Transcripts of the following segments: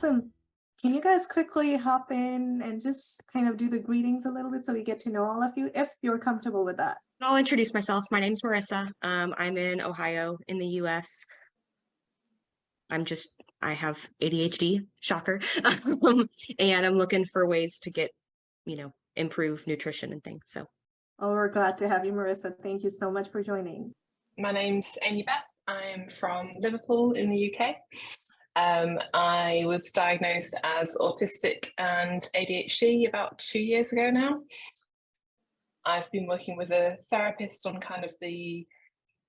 Awesome. Can you guys quickly hop in and just kind of do the greetings a little bit so we get to know all of you, if you're comfortable with that? I'll introduce myself. My name's Marissa. I'm in Ohio in the US. I have ADHD, shocker. And I'm looking for ways to get, improve nutrition and things. So, Oh, we're glad to have you, Marissa. Thank you so much for joining. My name's Amy Beth. I'm from Liverpool in the UK. I was diagnosed as autistic and ADHD about 2 years ago now. I've been working with a therapist on kind of the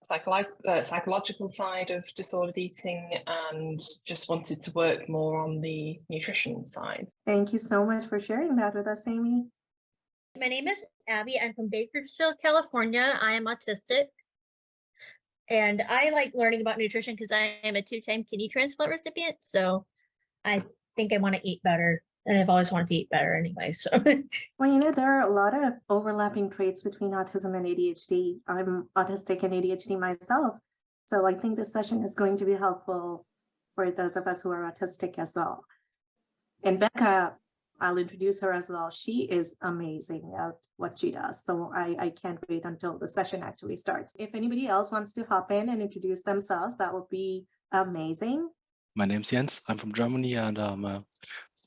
psychological side of disordered eating, and just wanted to work more on the nutrition side. Thank you so much for sharing that with us, Amy. My name is Abby. I'm from Bakersfield, California. I am autistic. And I like learning about nutrition because I am a 2-time kidney transplant recipient. So I think I want to eat better. And I've always wanted to eat better anyway. So Well, there are a lot of overlapping traits between autism and ADHD. I'm autistic and ADHD myself. So I think this session is going to be helpful for those of us who are autistic as well. And Becca, I'll introduce her as well. She is amazing at what she does. So I can't wait until the session actually starts. If anybody else wants to hop in and introduce themselves, that would be amazing. My name's Jens. I'm from Germany, and I'm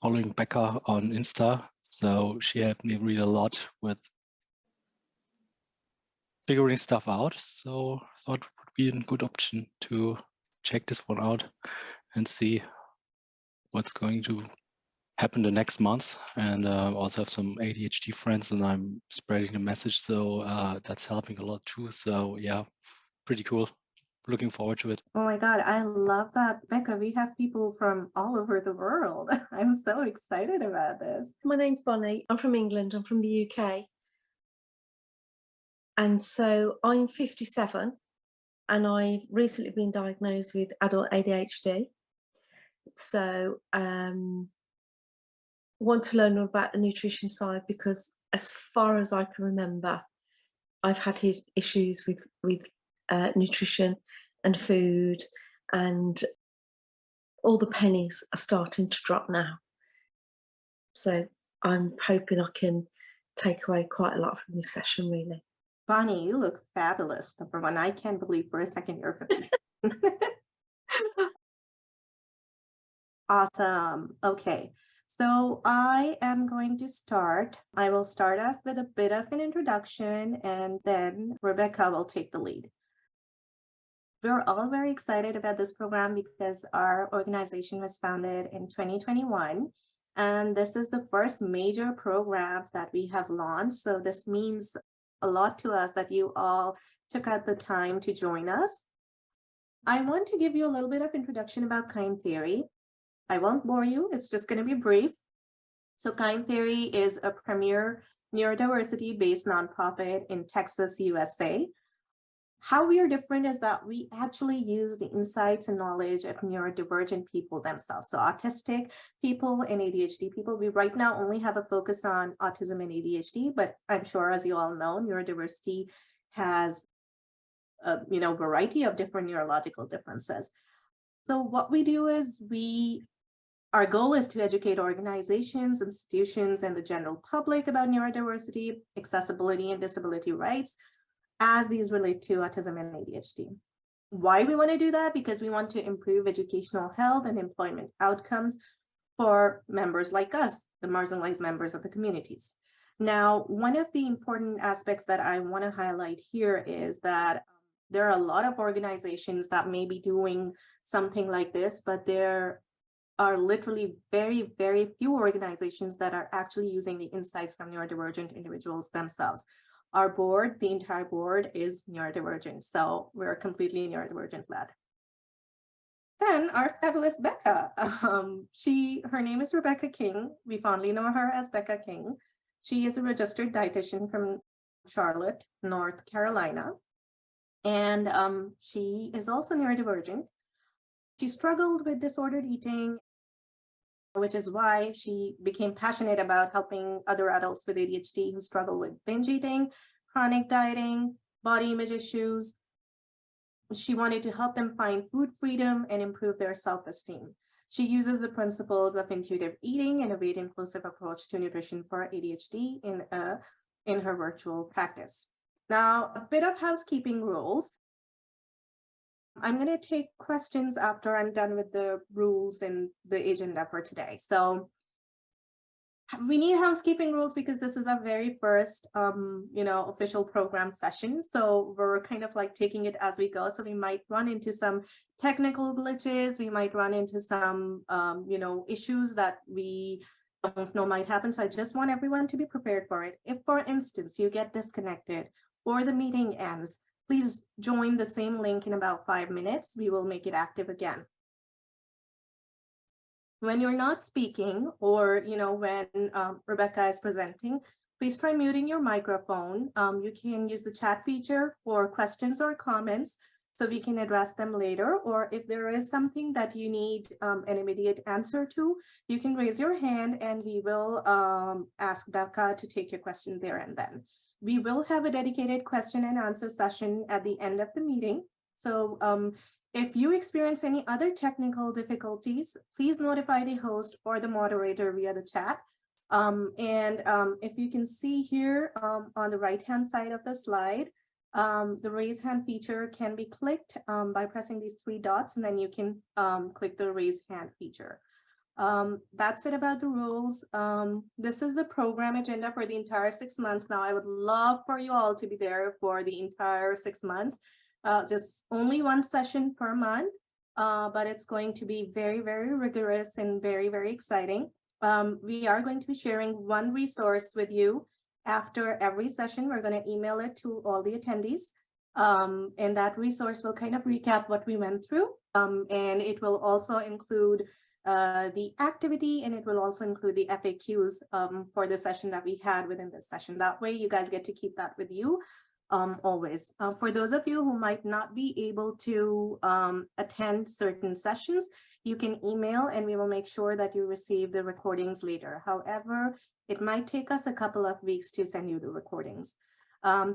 following Becca on Insta. So she helped me really a lot with figuring stuff out. So I thought it would be a good option to check this one out and see what's going to happen the next month. And also have some ADHD friends, and I'm spreading the message. So that's helping a lot too. So yeah, pretty cool. Looking forward to it. Oh my God, I love that. Becca, we have people from all over the world. I'm so excited about this. My name's Bonnie. I'm from England. I'm from the UK. And so I'm 57 and I've recently been diagnosed with adult ADHD. So want to learn more about the nutrition side because as far as I can remember, I've had issues with nutrition and food, and all the pennies are starting to drop now. So I'm hoping I can take away quite a lot from this session, really. Bonnie, you look fabulous. Number one, I can't believe for a second you're 57. Awesome. Okay. So I am going to start. I will start off with a bit of an introduction, and then Rebecca will take the lead. We're all very excited about this program because our organization was founded in 2021, and this is the first major program that we have launched. So this means a lot to us that you all took out the time to join us. I want to give you a little bit of introduction about Kind Theory. I won't bore you, it's just going to be brief. So Kind Theory is a premier neurodiversity-based nonprofit in Texas, USA. How we are different is that we actually use the insights and knowledge of neurodivergent people themselves. So autistic people and ADHD people. We right now only have a focus on autism and ADHD, but I'm sure, as you all know, neurodiversity has a variety of different neurological differences. So what we do is our goal is to educate organizations, institutions, and the general public about neurodiversity, accessibility, and disability rights as these relate to autism and ADHD. Why we want to do that? Because we want to improve educational health and employment outcomes for members like us, the marginalized members of the communities. Now, one of the important aspects that I want to highlight here is that there are a lot of organizations that may be doing something like this, but there are literally very, very few organizations that are actually using the insights from neurodivergent individuals themselves. Our board, the entire board, is neurodivergent, so we're completely neurodivergent led. Then our fabulous Becca, her name is Rebecca King. We fondly know her as Becca King. She is a registered dietitian from Charlotte, North Carolina, and she is also neurodivergent. She struggled with disordered eating, which is why she became passionate about helping other adults with ADHD who struggle with binge eating, chronic dieting, body image issues. She wanted to help them find food freedom and improve their self-esteem. She uses the principles of intuitive eating and a weight-inclusive approach to nutrition for ADHD in her virtual practice. Now, a bit of housekeeping rules. I'm going to take questions after I'm done with the rules and the agenda for today. So we need housekeeping rules because this is our very first, official program session. So we're kind of like taking it as we go. So we might run into some technical glitches. We might run into some, issues that we don't know might happen. So I just want everyone to be prepared for it. If, for instance, you get disconnected or the meeting ends, please join the same link in about 5 minutes. We will make it active again. When you're not speaking or, when Rebecca is presenting, please try muting your microphone. You can use the chat feature for questions or comments so we can address them later. Or if there is something that you need an immediate answer to, you can raise your hand and we will ask Becca to take your question there and then. We will have a dedicated question and answer session at the end of the meeting. So if you experience any other technical difficulties, please notify the host or the moderator via the chat. If you can see here on the right-hand side of the slide, the raise hand feature can be clicked by pressing these 3 dots, and then you can click the raise hand feature. That's it about the rules. This is the program agenda for the entire 6 months. Now, I would love for you all to be there for the entire 6 months. Just only 1 session per month, but it's going to be very, very rigorous and very, very exciting. We are going to be sharing 1 resource with you after every session. We're going to email it to all the attendees. And that resource will kind of recap what we went through. And it will also include the activity, and it will also include the FAQs for the session that we had within this session. That way you guys get to keep that with you always. For those of you who might not be able to attend certain sessions, you can email and we will make sure that you receive the recordings later. However, it might take us a couple of weeks to send you the recordings.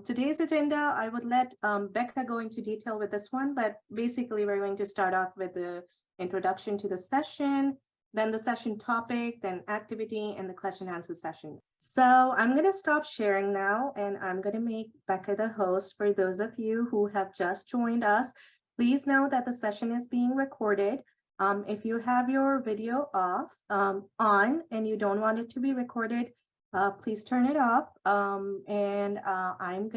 Today's agenda, I would let Becca go into detail with this one, but basically we're going to start off with the introduction to the session, then the session topic, then activity, and the question answer session. So I'm going to stop sharing now, and I'm going to make Becca the host. For those of you who have just joined us, please know that the session is being recorded. If you have your video off on and you don't want it to be recorded, please turn it off. I'm going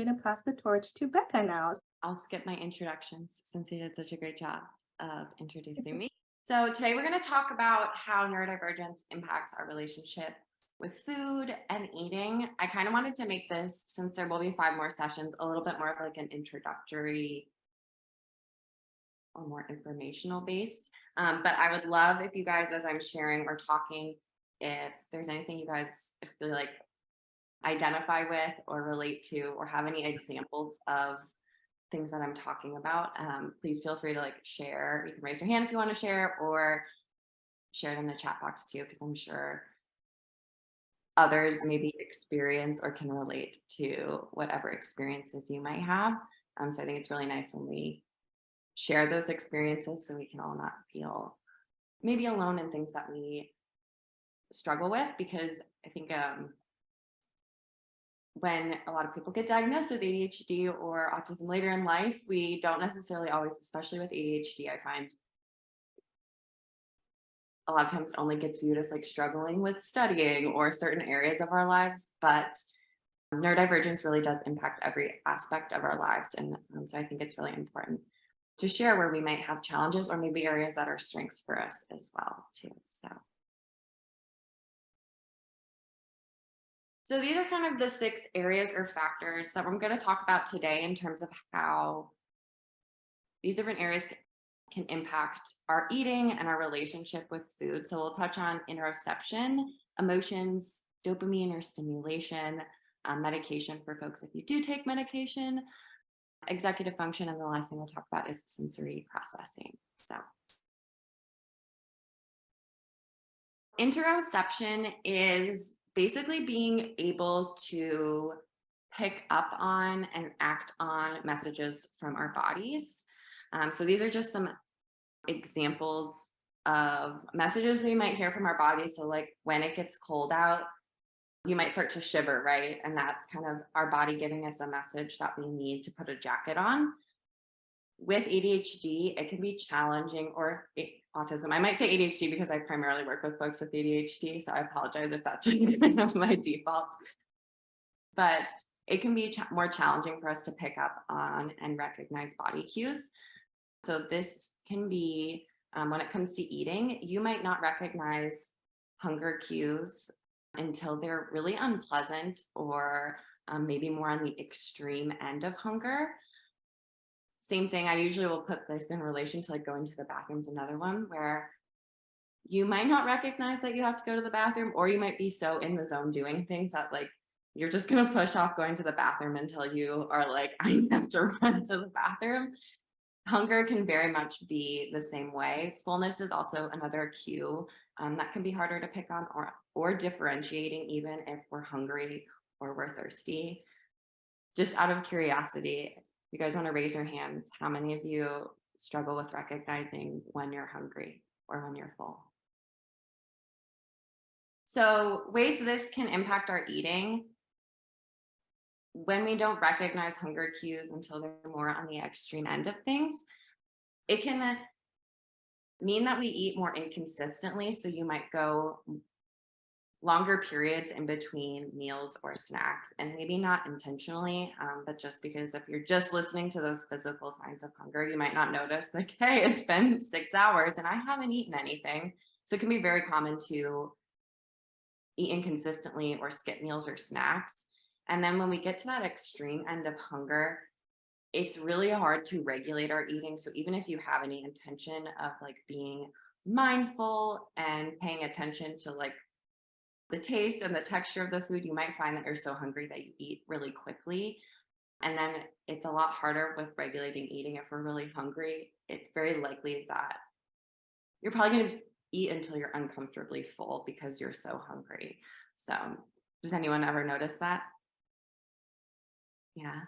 to pass the torch to Becca now. I'll skip my introductions since you did such a great job of introducing me. So today we're going to talk about how neurodivergence impacts our relationship with food and eating. I kind of wanted to make this, since there will be 5 more sessions, a little bit more of like an introductory or more informational based. But I would love if you guys, as I'm sharing or talking, if there's anything you guys feel like identify with or relate to or have any examples of things that I'm talking about, please feel free to like share. You can raise your hand if you want to share, or share it in the chat box too, because I'm sure others maybe experience or can relate to whatever experiences you might have. So I think it's really nice when we share those experiences so we can all not feel maybe alone in things that we struggle with, because I think when a lot of people get diagnosed with ADHD or autism later in life, we don't necessarily always, especially with ADHD, I find a lot of times it only gets viewed as like struggling with studying or certain areas of our lives, but neurodivergence really does impact every aspect of our lives. And so I think it's really important to share where we might have challenges or maybe areas that are strengths for us as well too. So these are kind of the 6 areas or factors that we're going to talk about today in terms of how these different areas can impact our eating and our relationship with food. So we'll touch on interoception, emotions, dopamine or stimulation, medication for folks if you do take medication, executive function, and the last thing we'll talk about is sensory processing. So interoception is basically being able to pick up on and act on messages from our bodies. So these are just some examples of messages we might hear from our body. So like when it gets cold out, you might start to shiver, right? And that's kind of our body giving us a message that we need to put a jacket on. With ADHD, it can be challenging, or autism. I might say ADHD because I primarily work with folks with ADHD, so I apologize if that's just kind of my default. But it can be more challenging for us to pick up on and recognize body cues. So this can be, when it comes to eating, you might not recognize hunger cues until they're really unpleasant, or maybe more on the extreme end of hunger. Same thing, I usually will put this in relation to like going to the bathroom's another one, where you might not recognize that you have to go to the bathroom, or you might be so in the zone doing things that like you're just going to push off going to the bathroom until you are like, I have to run to the bathroom. Hunger can very much be the same way. Fullness is also another cue that can be harder to pick on, or differentiating even if we're hungry or we're thirsty. Just out of curiosity, you guys want to raise your hands, how many of you struggle with recognizing when you're hungry or when you're full? So ways this can impact our eating: when we don't recognize hunger cues until they're more on the extreme end of things, it can mean that we eat more inconsistently. So you might go longer periods in between meals or snacks, and maybe not intentionally, but just because if you're just listening to those physical signs of hunger, you might not notice like, hey, it's been 6 hours and I haven't eaten anything. So it can be very common to eat inconsistently or skip meals or snacks. And then when we get to that extreme end of hunger, it's really hard to regulate our eating. So even if you have any intention of like being mindful and paying attention to like the taste and the texture of the food, you might find that you're so hungry that you eat really quickly. And then it's a lot harder with regulating eating. If we're really hungry, it's very likely that you're probably going to eat until you're uncomfortably full because you're so hungry. So does anyone ever notice that? Yeah.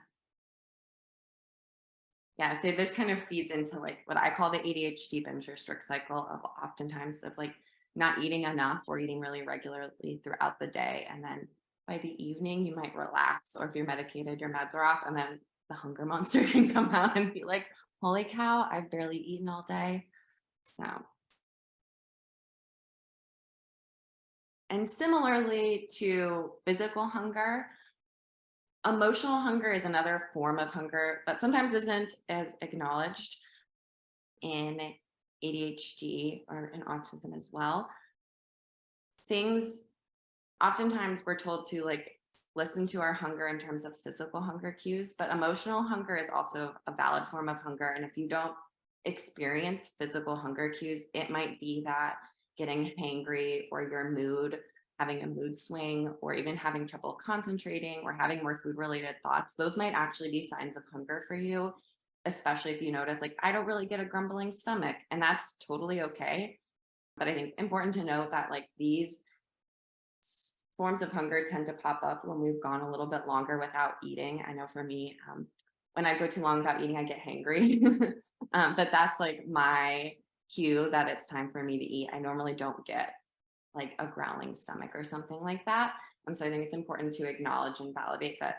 Yeah, so this kind of feeds into like what I call the ADHD binge restrict cycle of oftentimes of like not eating enough or eating really regularly throughout the day. And then by the evening, you might relax, or if you're medicated, your meds are off, and then the hunger monster can come out and be like, holy cow, I've barely eaten all day. So. And similarly to physical hunger, emotional hunger is another form of hunger that sometimes isn't as acknowledged in ADHD or in autism as well. Oftentimes we're told to like listen to our hunger in terms of physical hunger cues, but emotional hunger is also a valid form of hunger. And if you don't experience physical hunger cues, it might be that getting hangry, or your mood, having a mood swing, or even having trouble concentrating, or having more food related thoughts, those might actually be signs of hunger for you, especially if you notice like, I don't really get a grumbling stomach, and that's totally okay. But I think important to note that like these forms of hunger tend to pop up when we've gone a little bit longer without eating. I know for me, when I go too long without eating, I get hangry, but that's like my cue that it's time for me to eat. I normally don't get like a growling stomach or something like that. So I think it's important to acknowledge and validate that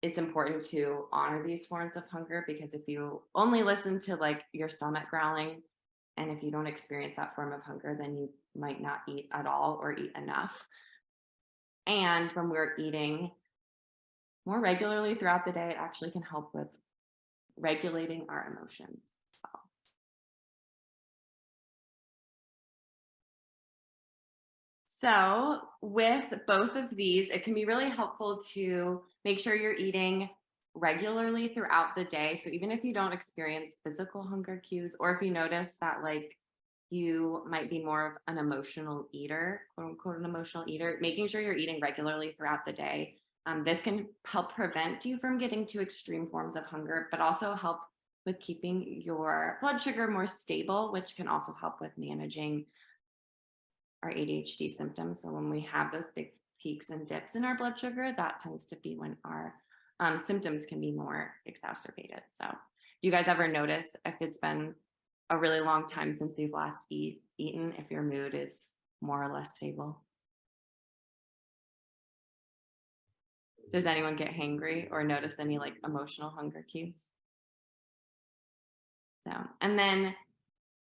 it's important to honor these forms of hunger, because if you only listen to like your stomach growling, and if you don't experience that form of hunger, then you might not eat at all or eat enough. And when we're eating more regularly throughout the day, it actually can help with regulating our emotions. So with both of these, it can be really helpful to make sure you're eating regularly throughout the day. So even if you don't experience physical hunger cues, or if you notice that like you might be more of an emotional eater, quote unquote, an emotional eater, making sure you're eating regularly throughout the day. This can help prevent you from getting to extreme forms of hunger, but also help with keeping your blood sugar more stable, which can also help with managing our ADHD symptoms. So when we have those big peaks and dips in our blood sugar, that tends to be when our symptoms can be more exacerbated. So do you guys ever notice if it's been a really long time since you've last eaten if your mood is more or less stable? Does anyone get hangry or notice any like emotional hunger cues? No. And then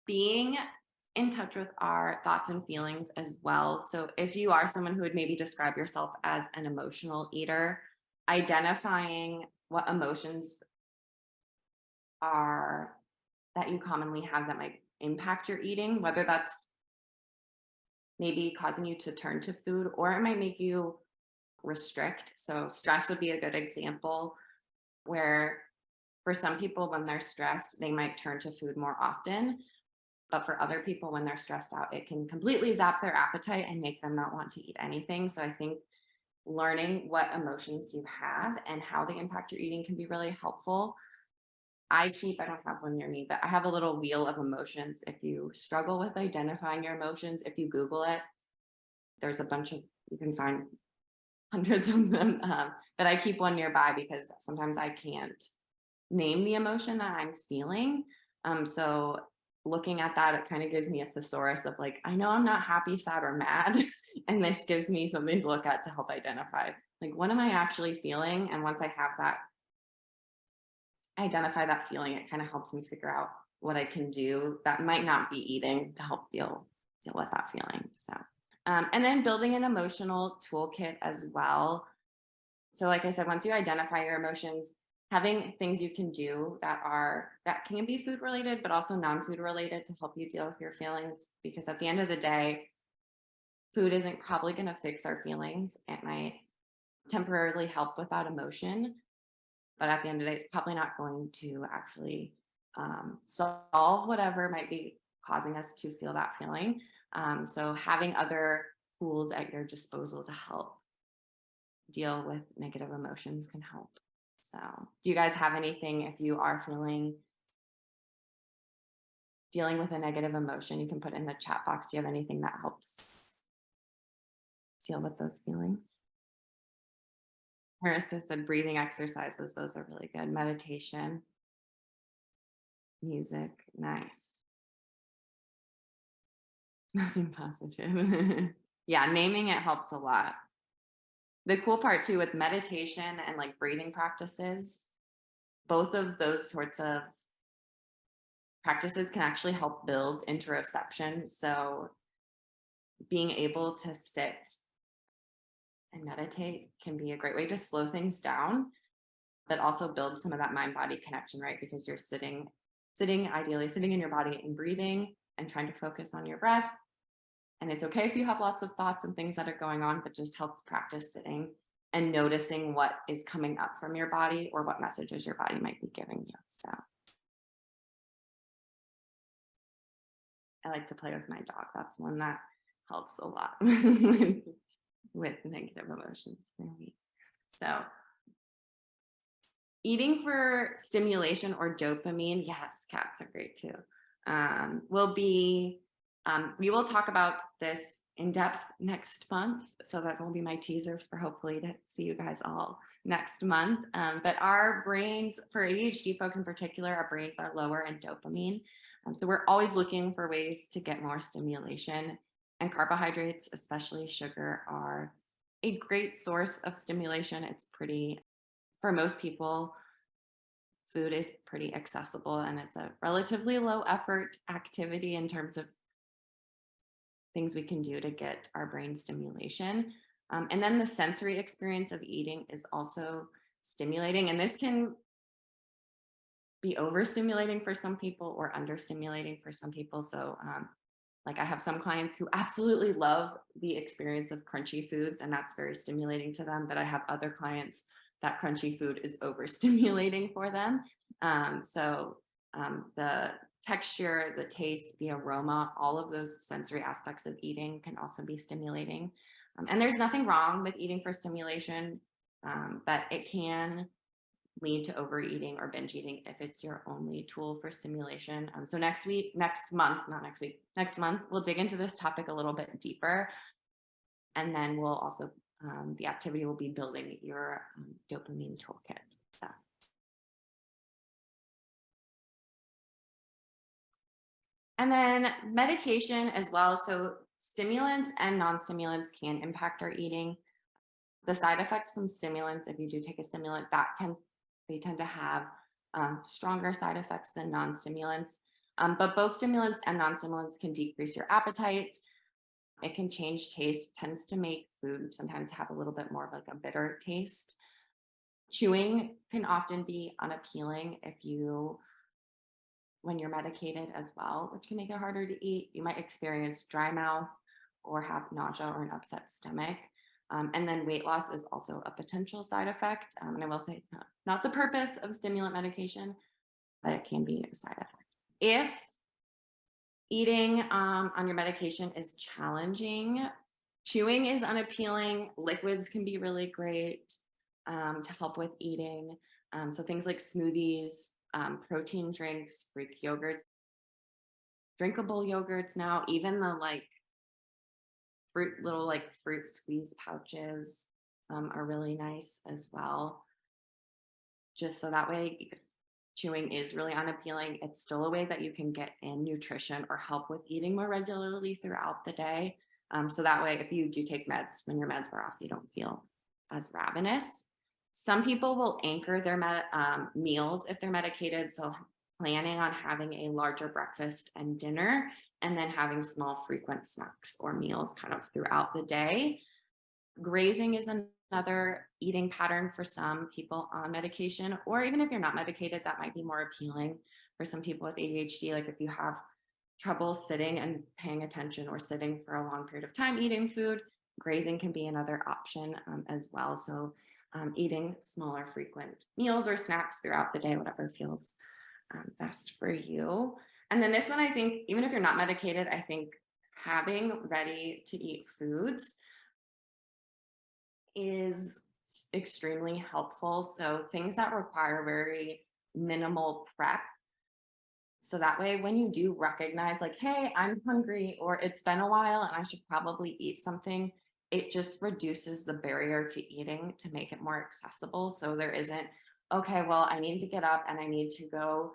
being in touch with our thoughts and feelings as well. So if you are someone who would maybe describe yourself as an emotional eater, identifying what emotions are that you commonly have that might impact your eating, whether that's maybe causing you to turn to food or it might make you restrict. So stress would be a good example where for some people when they're stressed, they might turn to food more often. But for other people, when they're stressed out, it can completely zap their appetite and make them not want to eat anything. So I think learning what emotions you have and how they impact your eating can be really helpful. I don't have one near me, but I have a little wheel of emotions. If you struggle with identifying your emotions, if you Google it, there's a bunch of, you can find hundreds of them. But I keep one nearby because sometimes I can't name the emotion that I'm feeling. So looking at that, it kind of gives me a thesaurus of like, I know I'm not happy, sad, or mad. And this gives me something to look at to help identify, like, what am I actually feeling? And once I have that, identify that feeling, it kind of helps me figure out what I can do that might not be eating to help deal with that feeling. So, and then building an emotional toolkit as well. So like I said, once you identify your emotions, having things you can do that can be food related, but also non-food related to help you deal with your feelings. Because at the end of the day, food isn't probably going to fix our feelings. It might temporarily help with that emotion, but at the end of the day, it's probably not going to actually solve whatever might be causing us to feel that feeling. So having other tools at your disposal to help deal with negative emotions can help. So do you guys have anything, if you are dealing with a negative emotion, you can put in the chat box. Do you have anything that helps deal with those feelings? Marissa said breathing exercises. Those are really good. Meditation, music, nice. Nothing positive. Yeah, naming it helps a lot. The cool part too with meditation and like breathing practices, both of those sorts of practices can actually help build interoception. So being able to sit and meditate can be a great way to slow things down, but also build some of that mind-body connection, right? Because you're ideally sitting in your body and breathing and trying to focus on your breath. And it's okay if you have lots of thoughts and things that are going on, but just helps practice sitting and noticing what is coming up from your body or what messages your body might be giving you. So I like to play with my dog. That's one that helps a lot with negative emotions for me. So eating for stimulation or dopamine, yes, cats are great too. We will talk about this in depth next month. So that will be my teasers for hopefully to see you guys all next month. But our brains, for ADHD folks in particular, our brains are lower in dopamine. So we're always looking for ways to get more stimulation, and carbohydrates, especially sugar, are a great source of stimulation. It's for most people, food is pretty accessible and it's a relatively low effort activity in terms of things we can do to get our brain stimulation. And then the sensory experience of eating is also stimulating, and this can be overstimulating for some people or understimulating for some people. So like I have some clients who absolutely love the experience of crunchy foods and that's very stimulating to them, but I have other clients that crunchy food is overstimulating for them. The texture, the taste, the aroma, all of those sensory aspects of eating can also be stimulating. And there's nothing wrong with eating for stimulation, but it can lead to overeating or binge eating if it's your only tool for stimulation. So next month, we'll dig into this topic a little bit deeper. And then we'll also, the activity will be building your dopamine toolkit. So And then medication as well. So stimulants and non-stimulants can impact our eating. The side effects from stimulants, if you do take a stimulant, they tend to have stronger side effects than non-stimulants. But both stimulants and non-stimulants can decrease your appetite. It can change taste, tends to make food sometimes have a little bit more of like a bitter taste. Chewing can often be unappealing when you're medicated as well, which can make it harder to eat. You might experience dry mouth or have nausea or an upset stomach. And then weight loss is also a potential side effect. And I will say it's not the purpose of stimulant medication, but it can be a side effect. If eating on your medication is challenging, chewing is unappealing, liquids can be really great to help with eating. So things like smoothies, protein drinks, Greek yogurts, drinkable yogurts now, even the fruit squeeze pouches are really nice as well. Just so that way, if chewing is really unappealing, it's still a way that you can get in nutrition or help with eating more regularly throughout the day. So that way, if you do take meds, when your meds wear off, you don't feel as ravenous. Some people will anchor their meals if they're medicated. So planning on having a larger breakfast and dinner, and then having small frequent snacks or meals kind of throughout the day. Grazing is another eating pattern for some people on medication, or even if you're not medicated, that might be more appealing for some people with ADHD. Like if you have trouble sitting and paying attention or sitting for a long period of time eating food, grazing can be another option as well. So eating smaller frequent meals or snacks throughout the day, whatever feels best for you. And then this one, I think, even if you're not medicated, I think having ready to eat foods is extremely helpful. So things that require very minimal prep. So that way, when you do recognize like, hey, I'm hungry, or it's been a while and I should probably eat something, it just reduces the barrier to eating to make it more accessible. So there isn't, okay, well, I need to get up and I need to go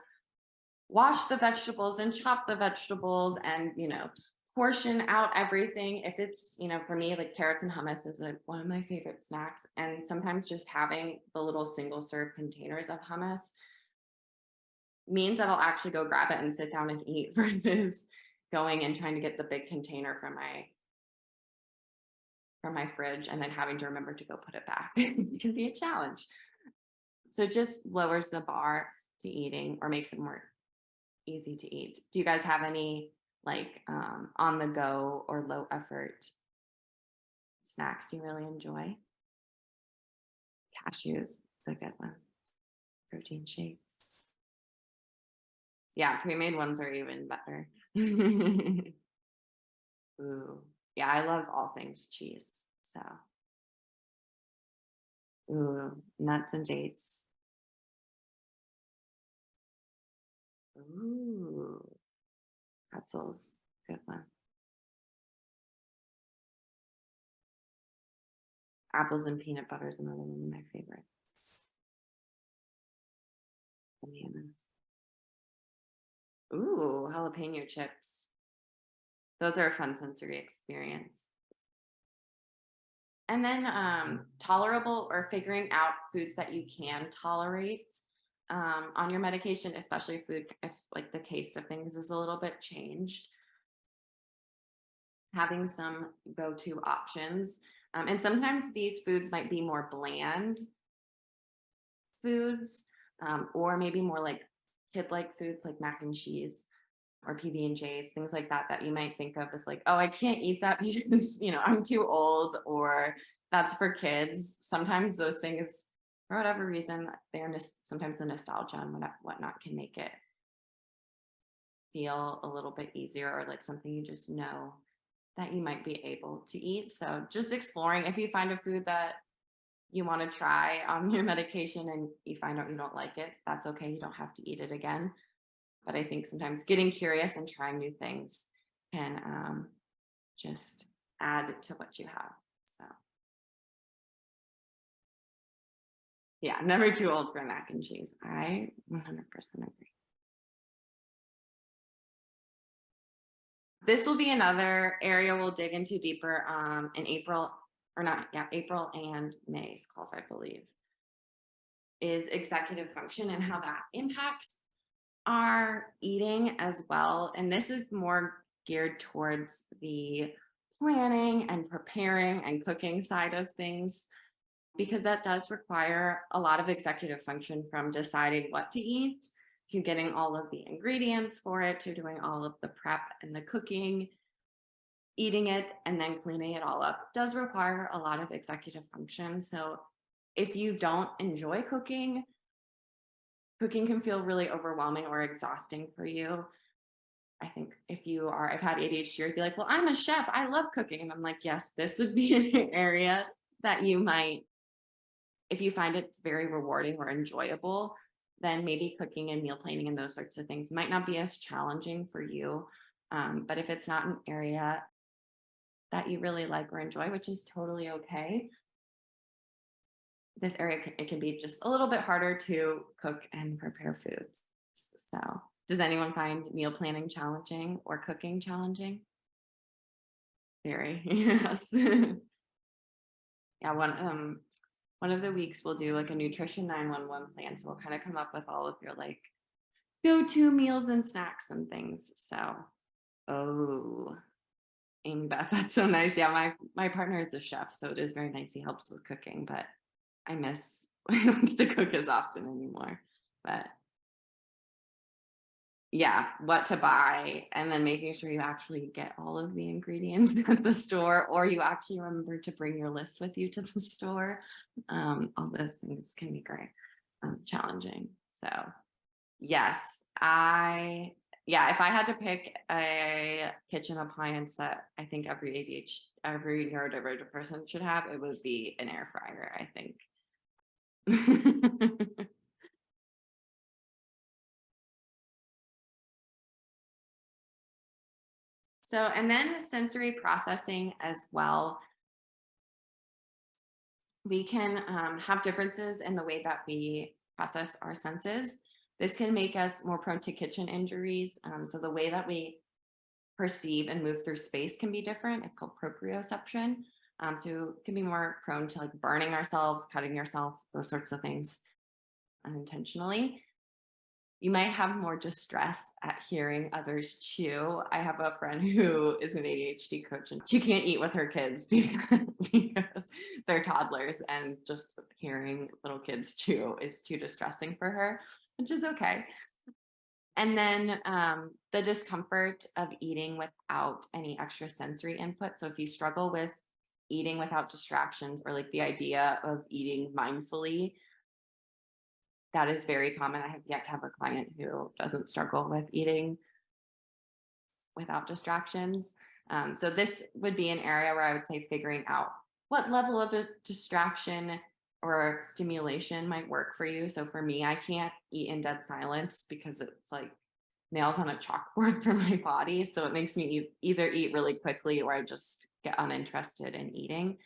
wash the vegetables and chop the vegetables and, portion out everything. If it's, for me, like carrots and hummus is one of my favorite snacks. And sometimes just having the little single serve containers of hummus means that I'll actually go grab it and sit down and eat versus going and trying to get the big container from my fridge and then having to remember to go put it back. It can be a challenge. So it just lowers the bar to eating or makes it more easy to eat. Do you guys have any on the go or low effort snacks you really enjoy? Cashews is a good one. Protein shakes. Yeah, pre-made ones are even better. Ooh, yeah, I love all things cheese. So, ooh, nuts and dates. Ooh, pretzels, good one. Apples and peanut butter is another one of my favorites. Bananas. Ooh, jalapeno chips. Those are a fun sensory experience. And then tolerable or figuring out foods that you can tolerate on your medication, especially food if like the taste of things is a little bit changed. Having some go-to options. And sometimes these foods might be more bland foods or maybe more like kid-like foods like mac and cheese or PB&Js, things like that you might think of as like, oh, I can't eat that because, I'm too old or that's for kids. Sometimes those things, for whatever reason, sometimes the nostalgia and whatnot can make it feel a little bit easier or like something you just know that you might be able to eat. So just exploring, if you find a food that you want to try on your medication and you find out you don't like it, that's okay. You don't have to eat it again. But I think sometimes getting curious and trying new things can just add to what you have. So yeah, never too old for mac and cheese. I 100% agree. This will be another area we'll dig into deeper in April, or not, yeah, April and May's calls, I believe, is executive function and how that impacts our eating as well. And this is more geared towards the planning and preparing and cooking side of things, because that does require a lot of executive function, from deciding what to eat to getting all of the ingredients for it, to doing all of the prep and the cooking, eating it, and then cleaning it all up. It does require a lot of executive function. So if you don't enjoy cooking, cooking can feel really overwhelming or exhausting for you. I think if you are, I've had ADHD, you'd be like, well, I'm a chef, I love cooking. And I'm like, yes, this would be an area that you might, if you find it's very rewarding or enjoyable, then maybe cooking and meal planning and those sorts of things might not be as challenging for you. But if it's not an area that you really like or enjoy, which is totally okay, this area, it can be just a little bit harder to cook and prepare foods. So does anyone find meal planning challenging or cooking challenging? Very, yes. Yeah, one of the weeks we'll do like a nutrition 911 plan. So we'll kind of come up with all of your like go-to meals and snacks and things. So, oh, Amy Beth, that's so nice. Yeah, my partner is a chef, so it is very nice. He helps with cooking, but I don't get to cook as often anymore. But yeah, what to buy, and then making sure you actually get all of the ingredients at the store, or you actually remember to bring your list with you to the store. All those things can be great, challenging. So yes, if I had to pick a kitchen appliance that I think every neurodivergent person should have, it would be an air fryer, I think. So, and then sensory processing as well. We can have differences in the way that we process our senses. This can make us more prone to kitchen injuries. So the way that we perceive and move through space can be different. It's called proprioception. So can be more prone to like burning ourselves, cutting yourself, those sorts of things unintentionally. You might have more distress at hearing others chew. I have a friend who is an ADHD coach, and she can't eat with her kids because they're toddlers, and just hearing little kids chew is too distressing for her, which is okay. And then the discomfort of eating without any extra sensory input. So if you struggle with eating without distractions, or like the idea of eating mindfully, that is very common. I have yet to have a client who doesn't struggle with eating without distractions. So this would be an area where I would say figuring out what level of a distraction or stimulation might work for you. So for me, I can't eat in dead silence because it's like nails on a chalkboard for my body. So it makes me either eat really quickly or I just get uninterested in eating.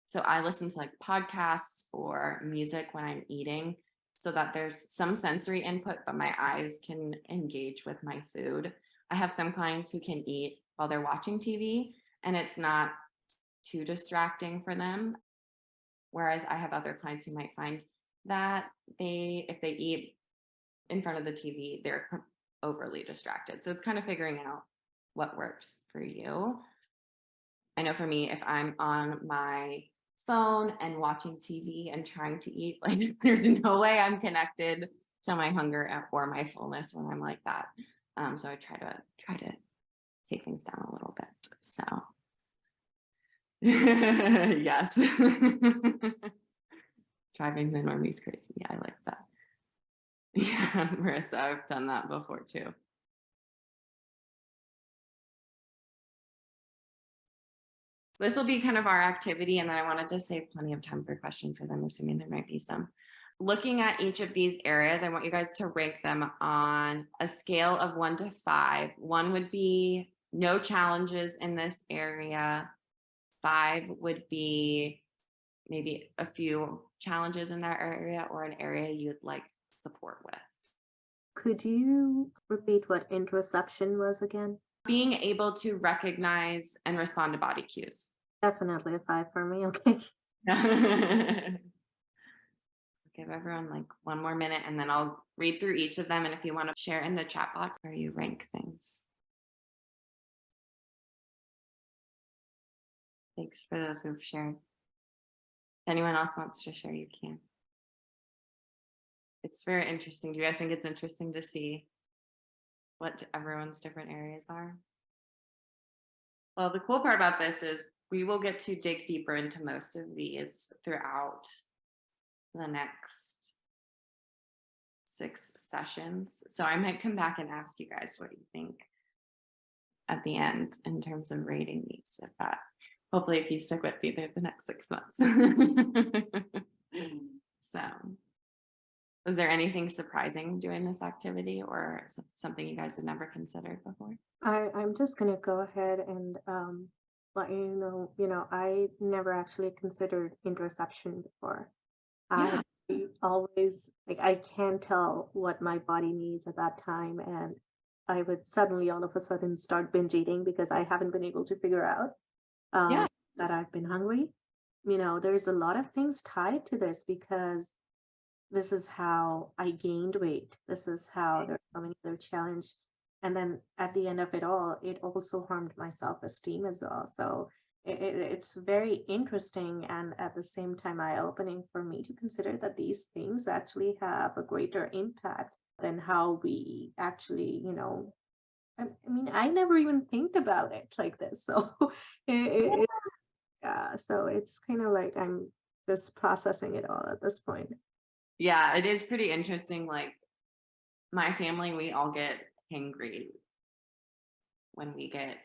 So I listen to like podcasts or music when I'm eating, so that there's some sensory input, but my eyes can engage with my food. I have some clients who can eat while they're watching TV, and it's not too distracting for them. Whereas I have other clients who might find that if they eat in front of the TV, they're overly distracted. So it's kind of figuring out what works for you. I know for me, if I'm on my phone and watching TV and trying to eat, like there's no way I'm connected to my hunger or my fullness when I'm like that. So I try to take things down a little bit. So yes. Driving the normies crazy. I like that. Yeah, Marissa, I've done that before too. This will be kind of our activity, and then I wanted to save plenty of time for questions because I'm assuming there might be some. Looking at each of these areas, I want you guys to rank them on a scale of 1 to 5. 1 would be no challenges in this area. 5 would be maybe a few challenges in that area, or an area you'd like support with. Could you repeat what interoception was again? Being able to recognize and respond to body cues. Definitely a 5 for me. Okay. Give everyone like one more minute and then I'll read through each of them. And if you want to share in the chat box where you rank things. Thanks for those who've shared. If anyone else wants to share, you can. It's very interesting. Do you guys think it's interesting to see what everyone's different areas are? Well, the cool part about this is we will get to dig deeper into most of these throughout the next 6 sessions. So I might come back and ask you guys what you think at the end in terms of rating these, if that, hopefully if you stick with me through the next 6 months. So was there anything surprising doing this activity or something you guys had never considered before? I'm just gonna go ahead and let you know, I never actually considered interoception before. Yeah. I always like I can tell what my body needs at that time, and I would suddenly all of a sudden start binge eating because I haven't been able to figure out Yeah. that I've been hungry. You know, there's a lot of things tied to this because this is how I gained weight. This is how there's so many other challenge. And then at the end of it all, it also harmed my self-esteem as well. So it's very interesting and at the same time eye-opening for me to consider that these things actually have a greater impact than how we actually, I mean, I never even think about it like this. So yeah, so it's kind of like I'm just processing it all at this point. Yeah, it is pretty interesting. Like my family, we all get hangry when we get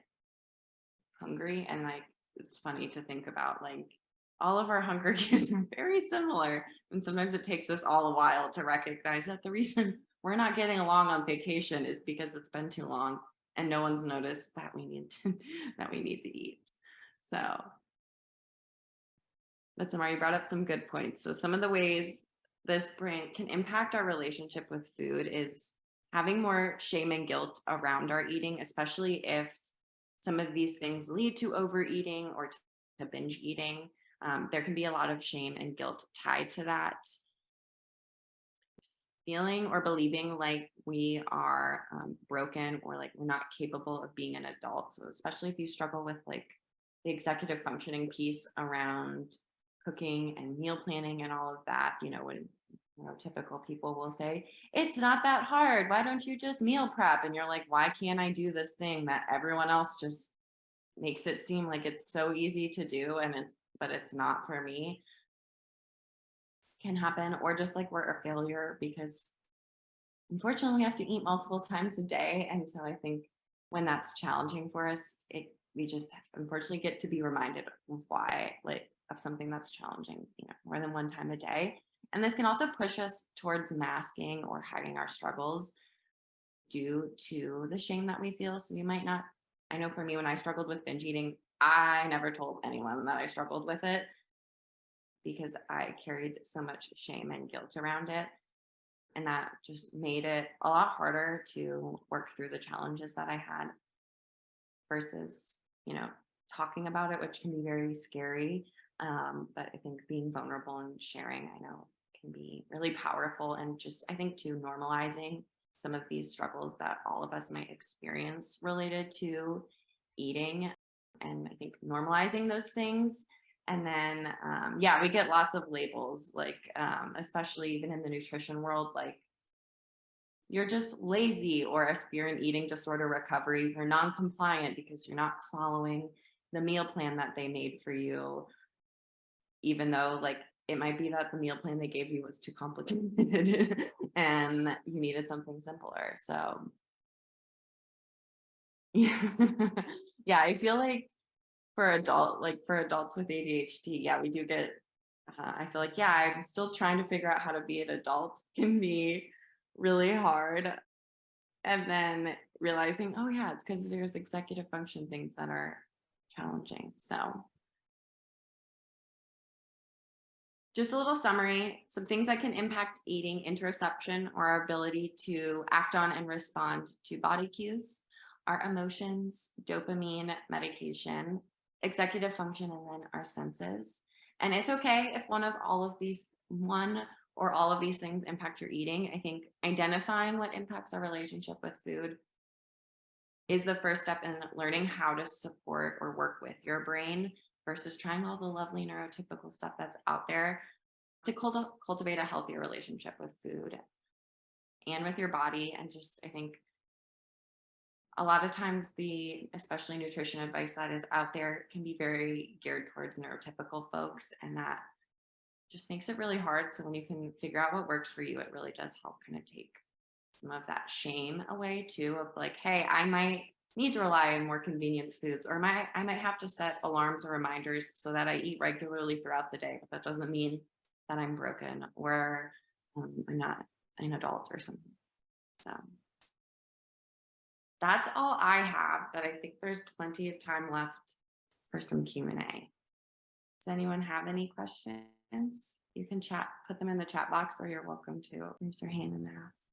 hungry. And like, it's funny to think about like all of our hunger cues are very similar. And sometimes it takes us all a while to recognize that the reason we're not getting along on vacation is because it's been too long and no one's noticed that we need to eat. So but Samar, you brought up some good points. So some of the ways this brain can impact our relationship with food is having more shame and guilt around our eating, especially if some of these things lead to overeating or to binge eating. There can be a lot of shame and guilt tied to that. Feeling or believing like we are broken or like we're not capable of being an adult. So especially if you struggle with like the executive functioning piece around cooking and meal planning and all of that, when typical people will say, it's not that hard. Why don't you just meal prep? And you're like, why can't I do this thing that everyone else just makes it seem like it's so easy to do but it's not for me? Can happen. Or just like we're a failure because unfortunately we have to eat multiple times a day. And so I think when that's challenging for us, we just unfortunately get to be reminded of why, like of something that's challenging, more than one time a day. And this can also push us towards masking or hiding our struggles due to the shame that we feel. So you might not, I know for me, when I struggled with binge eating, I never told anyone that I struggled with it because I carried so much shame and guilt around it. And that just made it a lot harder to work through the challenges that I had versus, talking about it, which can be very scary. But I think being vulnerable and sharing, I know can be really powerful. And just, I think too, normalizing some of these struggles that all of us might experience related to eating. And I think normalizing those things. And then, we get lots of labels, like, especially even in the nutrition world, like you're just lazy, or if you're in eating disorder recovery, you're non-compliant because you're not following the meal plan that they made for you, even though like it might be that the meal plan they gave you was too complicated and you needed something simpler. So yeah, I feel like for adults with ADHD, we do get, I feel like, I'm still trying to figure out how to be an adult can be really hard. And then realizing, it's because there's executive function things that are challenging. So just a little summary, some things that can impact eating: interoception, or our ability to act on and respond to body cues; our emotions, dopamine, medication, executive function, and then our senses. And it's okay if one or all of these things impact your eating. I think identifying what impacts our relationship with food is the first step in learning how to support or work with your brain versus trying all the lovely neurotypical stuff that's out there to cultivate a healthier relationship with food and with your body. And just, I think a lot of times especially nutrition advice that is out there can be very geared towards neurotypical folks, and that just makes it really hard. So when you can figure out what works for you, it really does help kind of take some of that shame away too, of like, hey, I might need to rely on more convenience foods, or I might have to set alarms or reminders so that I eat regularly throughout the day, but that doesn't mean that I'm broken or I'm not an adult or something. So that's all I have, but I think there's plenty of time left for some Q&A. Does anyone have any questions? You can put them in the chat box, or you're welcome to raise your hand and ask.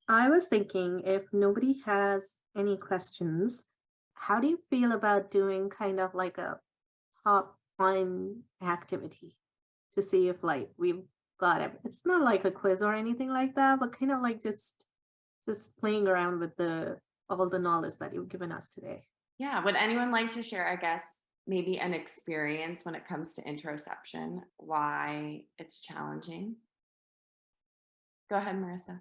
I was thinking, if nobody has any questions, how do you feel about doing kind of like a top fun activity to see if like we've got it? It's not like a quiz or anything like that, but kind of like just playing around with all the knowledge that you've given us today. Yeah, would anyone like to share, I guess, maybe an experience when it comes to interoception, why it's challenging? Go ahead, Marissa.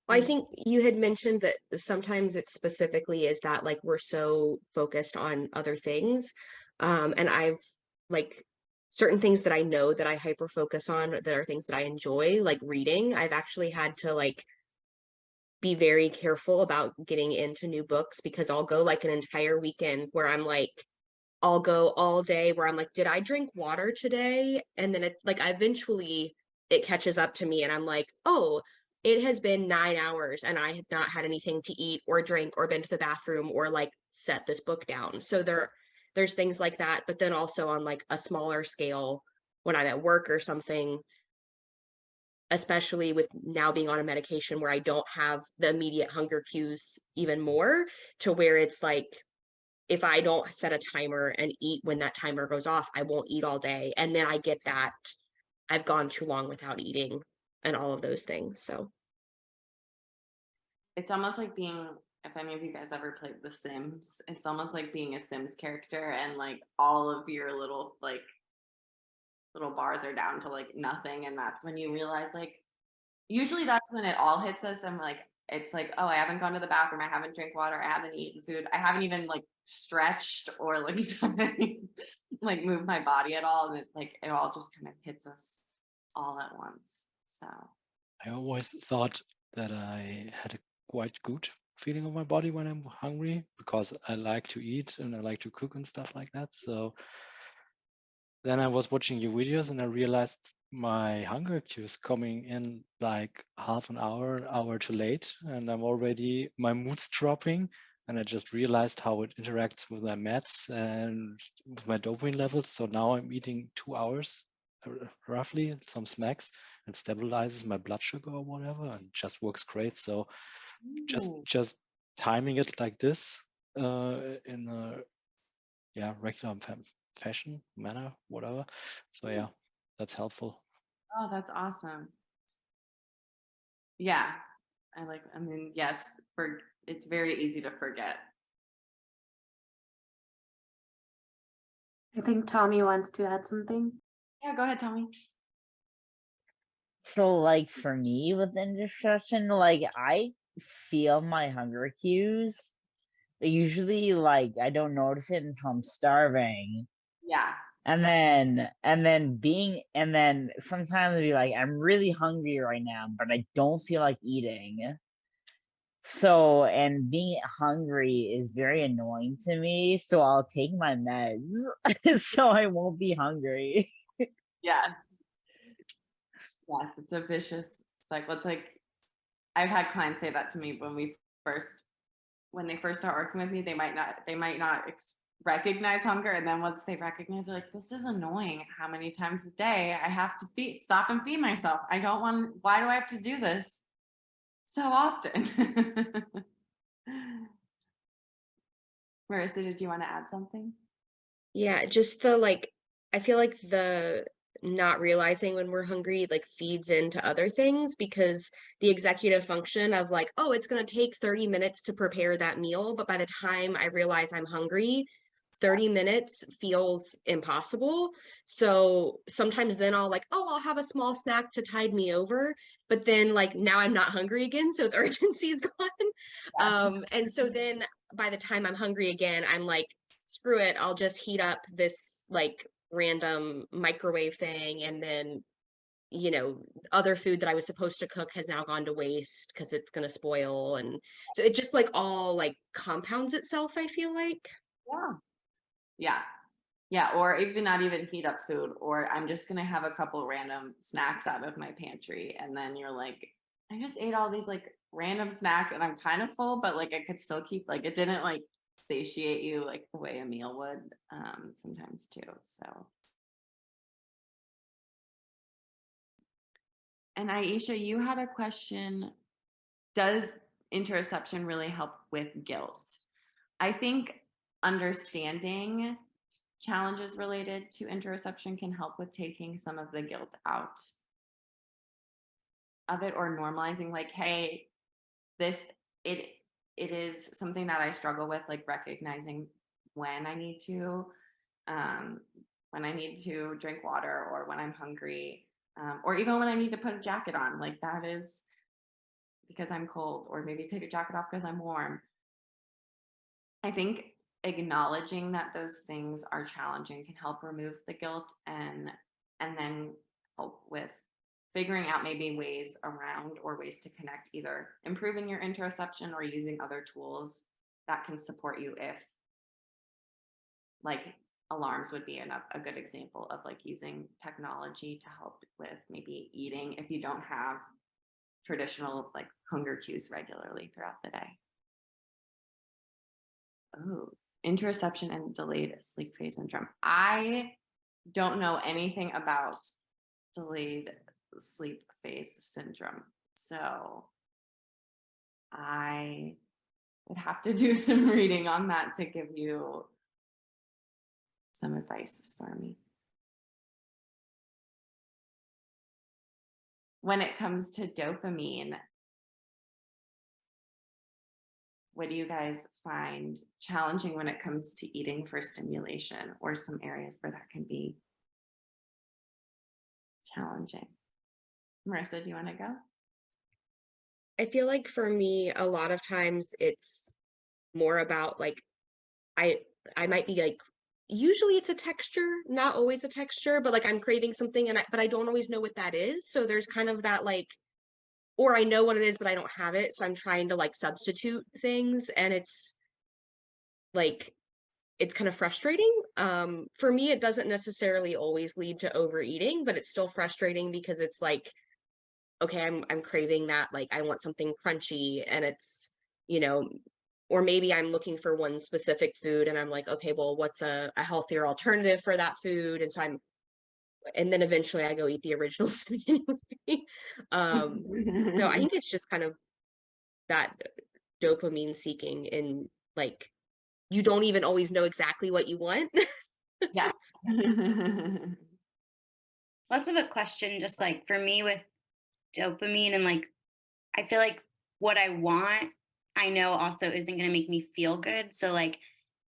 Well, I think you had mentioned that sometimes it specifically is that like we're so focused on other things. And I've like certain things that I know that I hyper focus on that are things that I enjoy, like reading. I've actually had to like be very careful about getting into new books, because I'll go like an entire weekend where I'm like, I'll go all day where I'm like, did I drink water today? And then it catches up to me and I'm like, oh, it has been 9 hours and I have not had anything to eat or drink or been to the bathroom or like set this book down. So there's things like that. But then also on like a smaller scale, when I'm at work or something, especially with now being on a medication where I don't have the immediate hunger cues even more, to where it's like, if I don't set a timer and eat when that timer goes off, I won't eat all day. And then I get that I've gone too long without eating and all of those things. So it's almost like being, if any of you guys ever played The Sims, it's almost like being a Sims character, and like all of your little bars are down to like nothing. And that's when you realize, like, usually that's when it all hits us. I'm like, it's like, oh, I haven't gone to the bathroom, I haven't drank water, I haven't eaten food, I haven't even like stretched or like done any, like moved my body at all, and it all just kind of hits us all at once. So I always thought that I had a quite good feeling of my body when I'm hungry, because I like to eat and I like to cook and stuff like that. So then I was watching your videos and I realized my hunger cues coming in like half an hour too late, and my mood's dropping, and I just realized how it interacts with my meds and with my dopamine levels. So now I'm eating 2 hours roughly, some snacks, and stabilizes my blood sugar or whatever, and just works great. So just timing it like this in a regular fashion manner, whatever. So yeah, that's helpful. oh, that's awesome. Yeah, I mean, yes, it's very easy to forget. I think Tommy wants to add something. Yeah, go ahead, Tommy. So, like, for me with indigestion, like, I feel my hunger cues. But usually, like, I don't notice it until I'm starving. Yeah. And then sometimes I'll be like, I'm really hungry right now, but I don't feel like eating. So, and being hungry is very annoying to me. So I'll take my meds so I won't be hungry. Yes. Yes, it's a vicious cycle. It's like, I've had clients say that to me when they first start working with me. They might not recognize hunger, and then once they recognize, they're like, this is annoying. How many times a day I have to stop and feed myself? Why do I have to do this so often? Marissa, did you want to add something? Yeah, just the like, I feel like the not realizing when we're hungry like feeds into other things, because the executive function of like, oh, it's going to take 30 minutes to prepare that meal, but by the time I realize I'm hungry, 30 minutes feels impossible. So sometimes then I'll like, oh, I'll have a small snack to tide me over, but then like now I'm not hungry again, so the urgency is gone. And so then by the time I'm hungry again, I'm like, screw it, I'll just heat up this like random microwave thing, and then other food that I was supposed to cook has now gone to waste because it's going to spoil. And so it just like all like compounds itself, I feel like. Yeah, or even not even heat up food, or I'm just gonna have a couple random snacks out of my pantry, and then you're like, I just ate all these like random snacks and I'm kind of full, but like I could still keep, like, it didn't like satiate you like the way a meal would sometimes too. So, and Aisha, you had a question, does interoception really help with guilt? I think understanding challenges related to interoception can help with taking some of the guilt out of it, or normalizing like, hey, it is something that I struggle with, like recognizing when I need to drink water, or when I'm hungry, or even when I need to put a jacket on, like that is because I'm cold, or maybe take a jacket off because I'm warm. I think acknowledging that those things are challenging can help remove the guilt, and then help with figuring out maybe ways around, or ways to connect, either improving your interoception or using other tools that can support you, if like alarms would be a good example of like using technology to help with maybe eating if you don't have traditional like hunger cues regularly throughout the day. Oh, interoception and delayed sleep phase syndrome. I don't know anything about delayed sleep phase syndrome, so I would have to do some reading on that to give you some advice, Stormy. When it comes to dopamine, what do you guys find challenging when it comes to eating for stimulation, or some areas where that can be challenging? Marissa, do you want to go? I feel like for me, a lot of times it's more about like, I might be like, usually it's a texture, not always a texture, but like I'm craving something but I don't always know what that is. So there's kind of that like, or I know what it is, but I don't have it. So I'm trying to like substitute things, and it's like, it's kind of frustrating. For me, it doesn't necessarily always lead to overeating, but it's still frustrating because it's like, okay, I'm craving that, like I want something crunchy, and it's, or maybe I'm looking for one specific food and I'm like, okay, well, what's a healthier alternative for that food? And so and then eventually I go eat the original food anyway. So I think it's just kind of that dopamine seeking, and like, you don't even always know exactly what you want. Yes. Less of a question, just like for me with dopamine, and like I feel like what I want, I know also isn't going to make me feel good. So like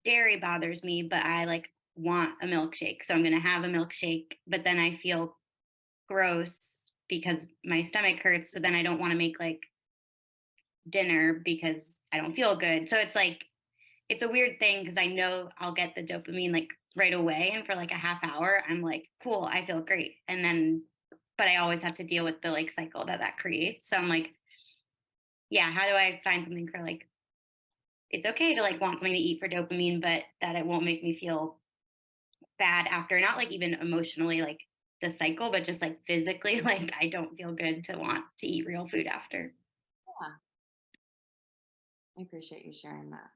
dairy bothers me, but I like want a milkshake. So I'm going to have a milkshake, but then I feel gross because my stomach hurts. So then I don't want to make like dinner because I don't feel good. So it's like, it's a weird thing because I know I'll get the dopamine like right away. And for like a half hour, I'm like, cool, I feel great. And then, but I always have to deal with the like cycle that creates. So I'm like, yeah, how do I find something for like, it's okay to like want something to eat for dopamine, but that it won't make me feel bad after, not like even emotionally, like the cycle, but just like physically, like I don't feel good to want to eat real food after. Yeah. I appreciate you sharing that.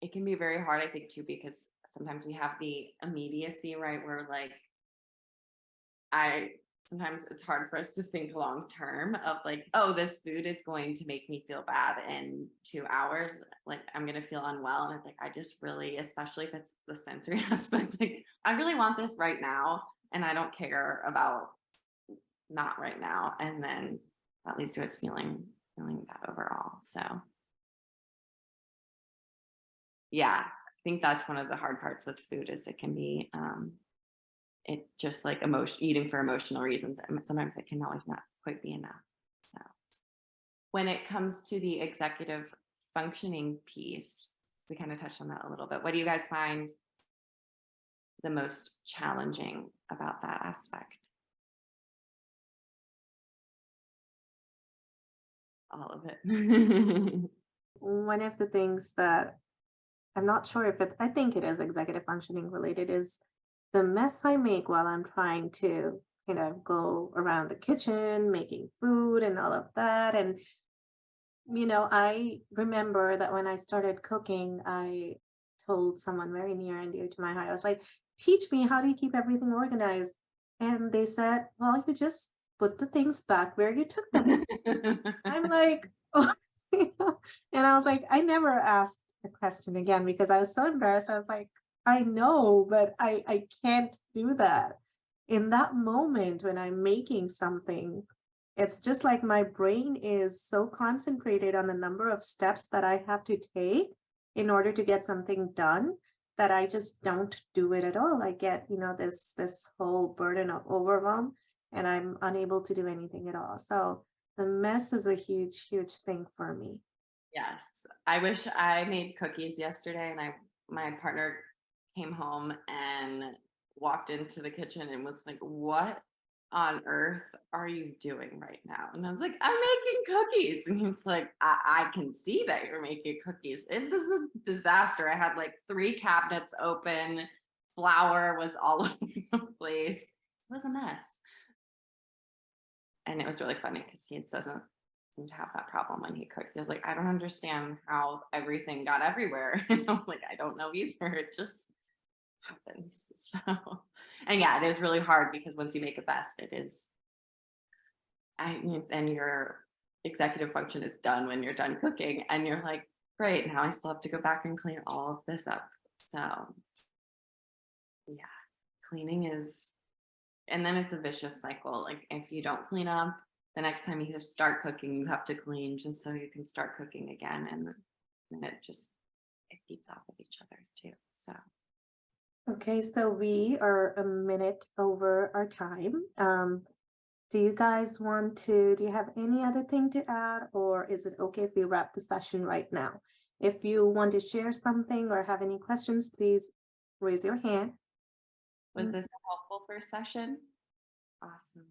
It can be very hard, I think, too, because sometimes we have the immediacy, right? Where like, I sometimes it's hard for us to think long term of like, oh, this food is going to make me feel bad in 2 hours. Like I'm going to feel unwell. And it's like, I just really, especially if it's the sensory aspect, like I really want this right now. And I don't care about not right now. And then that leads to us feeling bad overall. So yeah, I think that's one of the hard parts with food is it can be, it just like eating for emotional reasons. And sometimes it can always not quite be enough. So when it comes to the executive functioning piece, we kind of touched on that a little bit. What do you guys find the most challenging about that aspect? All of it. One of the things that I'm not sure if I think it is executive functioning related, is the mess I make while I'm trying to, go around the kitchen, making food and all of that. And, I remember that when I started cooking, I told someone very near and dear to my heart, I was like, teach me, how do you keep everything organized? And they said, well, you just put the things back where you took them. I'm like, oh, and I was like, I never asked the question again because I was so embarrassed. I was like, I know, but I can't do that. In that moment when I'm making something, it's just like my brain is so concentrated on the number of steps that I have to take in order to get something done that I just don't do it at all. I get, this whole burden of overwhelm and I'm unable to do anything at all. So the mess is a huge, huge thing for me. Yes. I wish I made cookies yesterday and my partner came home and walked into the kitchen and was like, what on earth are you doing right now? And I was like, I'm making cookies. And he's like, I can see that you're making cookies. It was a disaster. I had like 3 cabinets open. Flour was all over the place. It was a mess. And it was really funny because he doesn't seem to have that problem when he cooks. He was like, I don't understand how everything got everywhere. And I'm like, I don't know either. It just happens. So, and yeah, it is really hard because once you make a mess, it is, and your executive function is done when you're done cooking. And you're like, great, now I still have to go back and clean all of this up. So yeah, cleaning is, and then it's a vicious cycle. Like if you don't clean up, the next time you start cooking, you have to clean just so you can start cooking again. And then it feeds off of each other's too. So. Okay, so we are a minute over our time. Do you guys do you have any other thing to add, or is it okay if we wrap the session right now? If you want to share something or have any questions, please raise your hand. Was this a helpful first session? Awesome.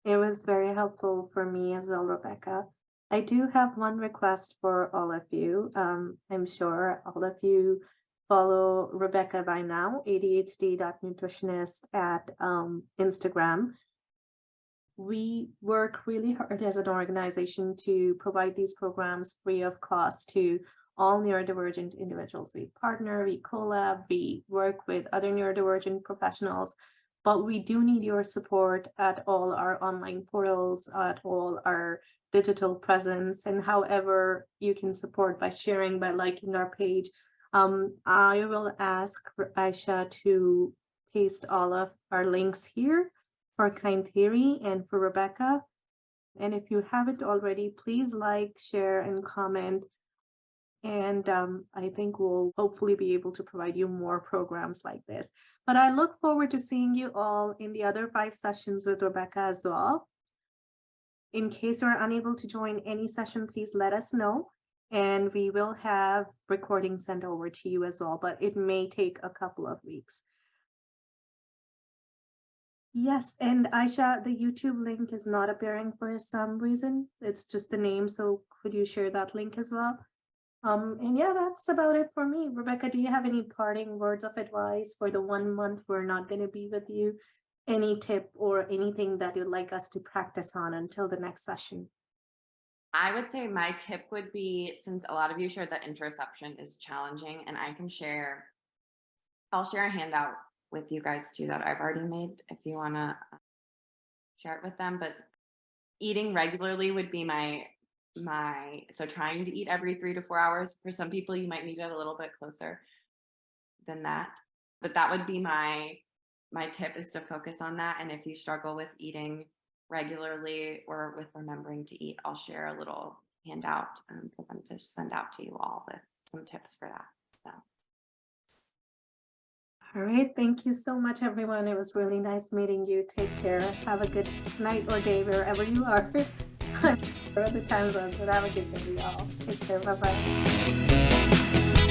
It was very helpful for me as well, Rebecca. I do have one request for all of you. I'm sure all of you follow Rebecca by now, adhd.nutritionist at Instagram. We work really hard as an organization to provide these programs free of cost to all neurodivergent individuals. We partner, we collab, we work with other neurodivergent professionals, but we do need your support at all our online portals, at all our digital presence, and however you can support by sharing, by liking our page. I will ask Aisha to paste all of our links here for Kind Theory and for Rebecca. And if you haven't already, please like, share, and comment. And I think we'll hopefully be able to provide you more programs like this. But I look forward to seeing you all in the other 5 sessions with Rebecca as well. In case you're unable to join any session, please let us know. And we will have recordings sent over to you as well, but it may take a couple of weeks. Yes, and Aisha, the YouTube link is not appearing for some reason. It's just the name, so could you share that link as well? And yeah, that's about it for me. Rebecca, do you have any parting words of advice for the 1 month we're not going to be with you? Any tip or anything that you'd like us to practice on until the next session? I would say my tip would be, since a lot of you shared that interoception is challenging, and I'll share a handout with you guys too that I've already made if you want to share it with them. But eating regularly would be so trying to eat every 3 to 4 hours. For some people, you might need it a little bit closer than that. But that would be my tip, is to focus on that. And if you struggle with eating regularly or with remembering to eat, I'll share a little handout for them to send out to you all with some tips for that. So. All right, thank you so much, everyone. It was really nice meeting you. Take care. Have a good night or day wherever you are. I'm sure the time zones, but have a good day, y'all. Take care. Bye-bye.